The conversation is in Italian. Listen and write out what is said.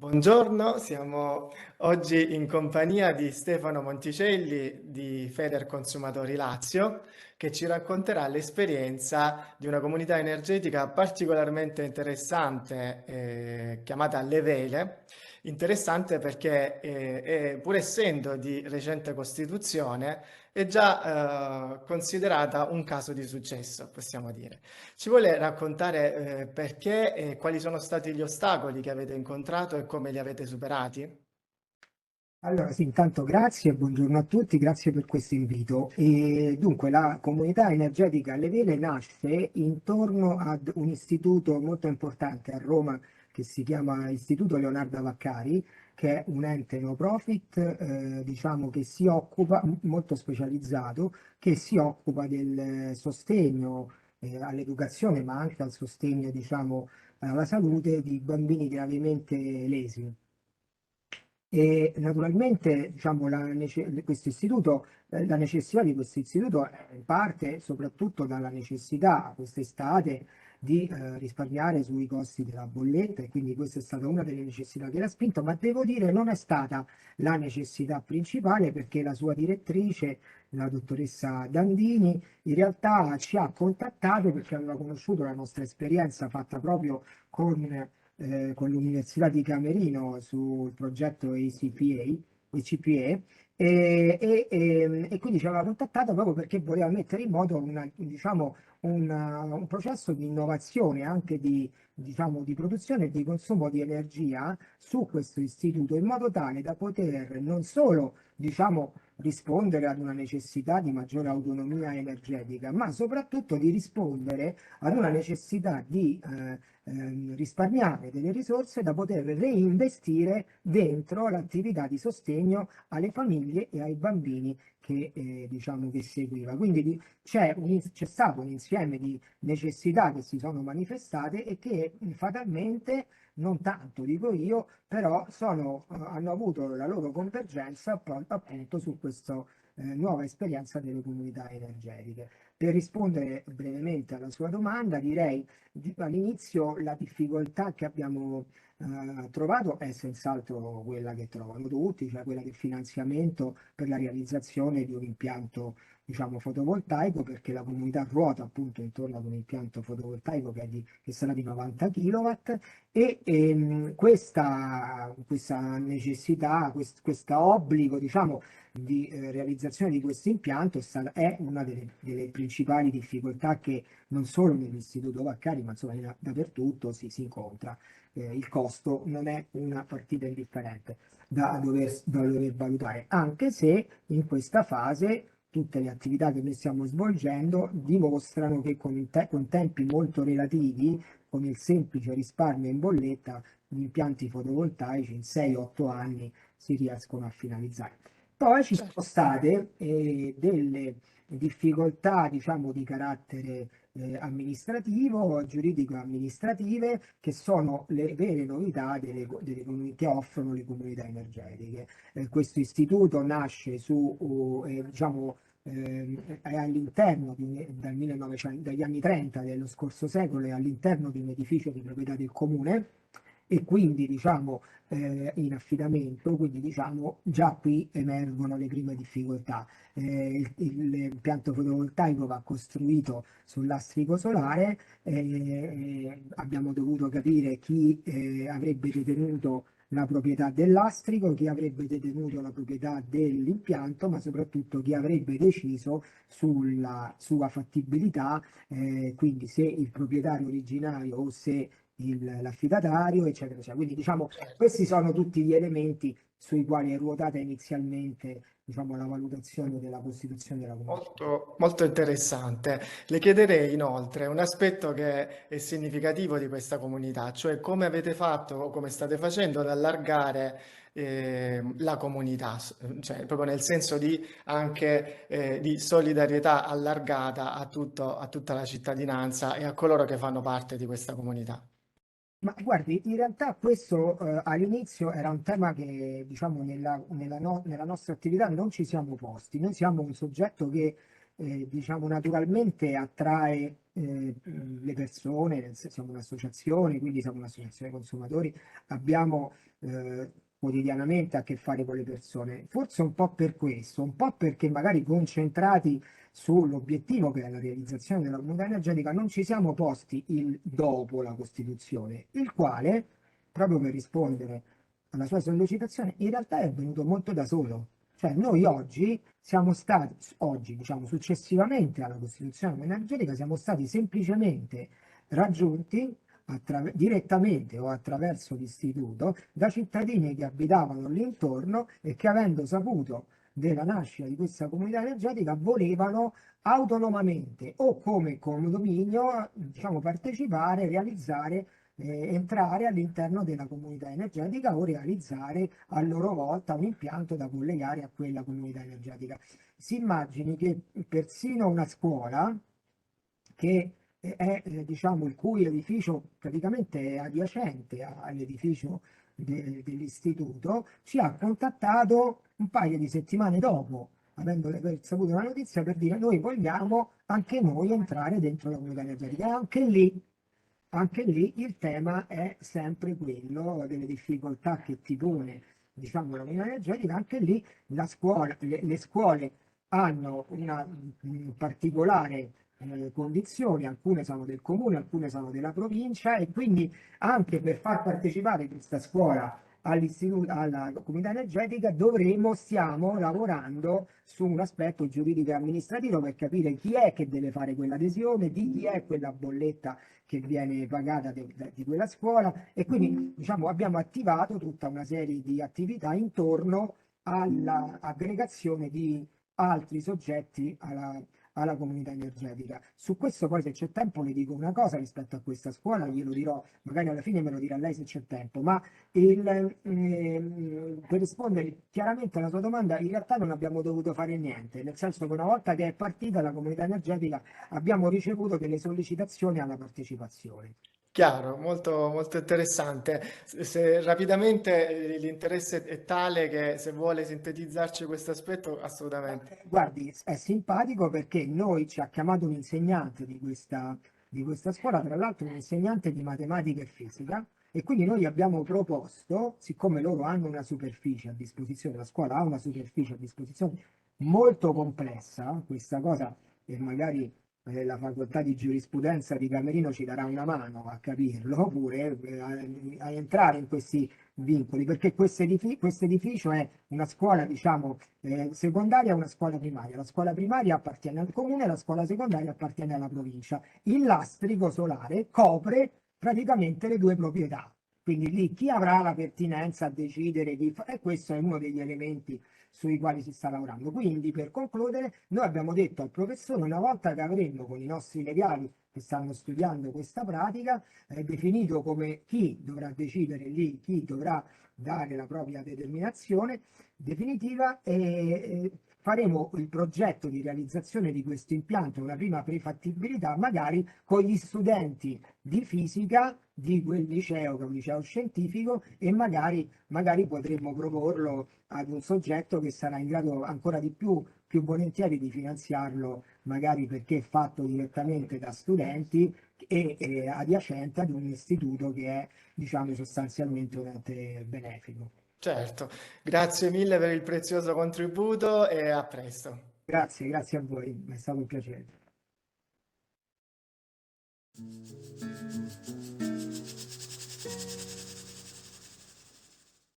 Buongiorno, siamo oggi in compagnia di Stefano Monticelli di Feder Consumatori Lazio, che ci racconterà l'esperienza di una comunità energetica particolarmente interessante, chiamata Le Vele. Interessante perché, pur essendo di recente costituzione, è già considerata un caso di successo, possiamo dire. Ci vuole raccontare perché e quali sono stati gli ostacoli che avete incontrato e come li avete superati? Allora, sì, intanto grazie, buongiorno a tutti, grazie per questo invito. E dunque, la comunità energetica alle Vele nasce intorno ad un istituto molto importante a Roma che si chiama Istituto Leonardo Vaccari, che è un ente no profit, diciamo che si occupa, molto specializzato, che si occupa del sostegno, all'educazione, ma anche al sostegno, diciamo, alla salute di bambini gravemente lesi. E naturalmente, diciamo, questo istituto, la necessità di questo istituto parte soprattutto dalla necessità quest'estate di risparmiare sui costi della bolletta, e quindi questa è stata una delle necessità che l'ha spinto, ma devo dire non è stata la necessità principale, perché la sua direttrice, la dottoressa Dandini, in realtà ci ha contattato perché aveva conosciuto la nostra esperienza fatta proprio con l'Università di Camerino sul progetto ECPA, e quindi ci aveva contattato proprio perché voleva mettere in moto diciamo, un processo di innovazione, anche diciamo, di produzione e di consumo di energia su questo istituto, in modo tale da poter non solo, diciamo, rispondere ad una necessità di maggiore autonomia energetica, ma soprattutto di rispondere ad una necessità di risparmiare delle risorse da poter reinvestire dentro l'attività di sostegno alle famiglie e ai bambini diciamo, che seguiva. Quindi c'è stato un insieme di necessità che si sono manifestate e che fatalmente, non tanto dico io, però hanno avuto la loro convergenza appunto su questa nuova esperienza delle comunità energetiche. Per rispondere brevemente alla sua domanda, direi all'inizio la difficoltà che abbiamo trovato è senz'altro quella che trovano tutti, cioè quella del finanziamento per la realizzazione di un impianto, diciamo, fotovoltaico, perché la comunità ruota appunto intorno ad un impianto fotovoltaico che sarà di 90 kW, questa necessità, questo obbligo, diciamo, di realizzazione di questo impianto è una delle principali difficoltà che non solo nell'istituto Vaccari, ma insomma dappertutto si incontra. Il costo non è una partita indifferente da dover valutare, anche se in questa fase tutte le attività che noi stiamo svolgendo dimostrano che con tempi molto relativi, con il semplice risparmio in bolletta, gli impianti fotovoltaici in 6-8 anni si riescono a finalizzare. Poi ci sono Certo. state delle difficoltà, diciamo, di carattere amministrativo, giuridico-amministrative, che sono le vere novità che offrono le comunità energetiche. Questo istituto nasce diciamo, è all'interno dagli anni 30 dello scorso secolo, è all'interno di un edificio di proprietà del comune, e quindi, diciamo, in affidamento, quindi, diciamo, già qui emergono le prime difficoltà. L'impianto fotovoltaico va costruito sul lastrico solare, abbiamo dovuto capire chi avrebbe detenuto la proprietà del lastrico, chi avrebbe detenuto la proprietà dell'impianto, ma soprattutto chi avrebbe deciso sulla sua fattibilità, quindi se il proprietario originario o se l'affidatario, eccetera, eccetera. Quindi, diciamo, Certo. questi sono tutti gli elementi sui quali è ruotata inizialmente, diciamo, la valutazione della costituzione della comunità. Molto, molto interessante. Le chiederei inoltre un aspetto che è significativo di questa comunità, cioè come avete fatto o come state facendo ad allargare la comunità, cioè proprio nel senso di anche di solidarietà allargata a tutta la cittadinanza e a coloro che fanno parte di questa comunità. Ma guardi, in realtà questo all'inizio era un tema che, diciamo, nella nostra attività non ci siamo posti. Noi siamo un soggetto che, diciamo, naturalmente attrae le persone, siamo un'associazione, quindi siamo un'associazione consumatori, abbiamo quotidianamente a che fare con le persone. Forse un po' per questo, un po' perché magari concentrati sull'obiettivo che è la realizzazione della comunità energetica, non ci siamo posti il dopo la Costituzione, il quale, proprio per rispondere alla sua sollecitazione, in realtà è venuto molto da solo. Cioè noi oggi siamo stati, oggi diciamo successivamente alla Costituzione energetica, siamo stati semplicemente raggiunti direttamente o attraverso l'istituto da cittadini che abitavano lì intorno e che avendo saputo della nascita di questa comunità energetica volevano autonomamente o come condominio, diciamo, partecipare, realizzare, entrare all'interno della comunità energetica o realizzare a loro volta un impianto da collegare a quella comunità energetica. Si immagini che persino una scuola che è, diciamo, il cui edificio praticamente è adiacente all'edificio dell'istituto, ci ha contattato un paio di settimane dopo, avendo aver saputo la notizia, per dire noi vogliamo anche noi entrare dentro la comunità energetica. E anche lì il tema è sempre quello delle difficoltà che ti pone, diciamo, la comunità energetica. Anche lì la scuola, le scuole hanno una particolare condizioni, alcune sono del comune, alcune sono della provincia e quindi anche per far partecipare questa scuola all'istituto, alla comunità energetica stiamo lavorando su un aspetto giuridico e amministrativo per capire chi è che deve fare quell'adesione, di chi è quella bolletta che viene pagata di quella scuola e quindi diciamo, abbiamo attivato tutta una serie di attività intorno all'aggregazione di altri soggetti alla comunità energetica. Su questo poi se c'è tempo le dico una cosa rispetto a questa scuola, glielo dirò, magari alla fine me lo dirà lei se c'è tempo, ma per rispondere chiaramente alla tua domanda, in realtà non abbiamo dovuto fare niente, nel senso che una volta che è partita la comunità energetica abbiamo ricevuto delle sollecitazioni alla partecipazione. Chiaro, molto, molto interessante. Rapidamente l'interesse è tale che se vuole sintetizzarci questo aspetto, assolutamente. Guardi, è simpatico perché noi ci ha chiamato un insegnante di questa scuola, tra l'altro un insegnante di matematica e fisica, e quindi noi abbiamo proposto, siccome loro hanno una superficie a disposizione, la scuola ha una superficie a disposizione molto complessa, questa cosa, e magari la facoltà di giurisprudenza di Camerino ci darà una mano a capirlo, oppure a entrare in questi vincoli, perché questo edificio è una scuola, diciamo, secondaria e una scuola primaria. La scuola primaria appartiene al comune, la scuola secondaria appartiene alla provincia. Il lastrico solare copre praticamente le due proprietà. Quindi lì chi avrà la pertinenza a decidere di fare, e questo è uno degli elementi sui quali si sta lavorando. Quindi, per concludere, noi abbiamo detto al professore, una volta che avremo con i nostri legali che stanno studiando questa pratica, definito come chi dovrà decidere lì, chi dovrà dare la propria determinazione definitiva, faremo il progetto di realizzazione di questo impianto, una prima prefattibilità, magari con gli studenti di fisica di quel liceo che è un liceo scientifico e magari potremmo proporlo ad un soggetto che sarà in grado ancora di più volentieri di finanziarlo, magari perché è fatto direttamente da studenti e adiacente ad un istituto che è, diciamo, sostanzialmente un ente benefico. Certo, grazie mille per il prezioso contributo e a presto. Grazie, grazie a voi, è stato un piacere.